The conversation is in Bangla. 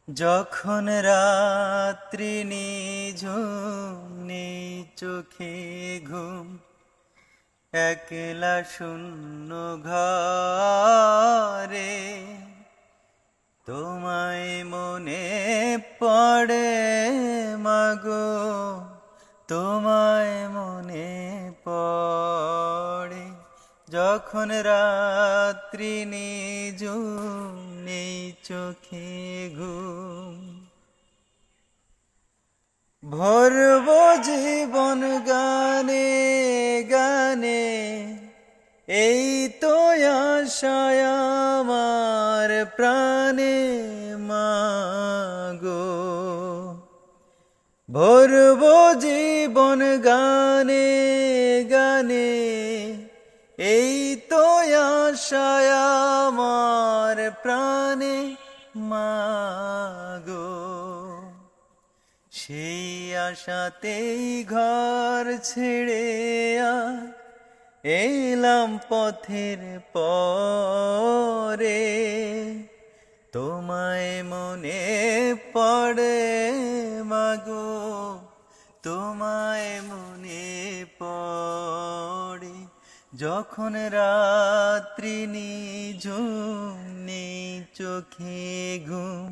যখন রাত্রি নিঝুম নেই চোখে ঘুম, একলা শূন্য ঘরে তোমায় মনে পড়ে মাগো, তোমায় মনে পড়ে। যখন রাত্রি নিঝুম নেই চোখে ঘুম, ভরব জীবন গানে গানে, এই তো আশায় আমার প্রাণে মাগো। ভরব জীবন গানে গানে, এই তো আশায় আমার প্রাণে মাগো। সেই আশাতেই ঘর ছেড়ে এলাম পথের পরে, তোমায় মনে পড়ে মাগো, তোমায় মনে পড়ে। যখন রাত্রি নিঝুম নেই চোখে ঘুম।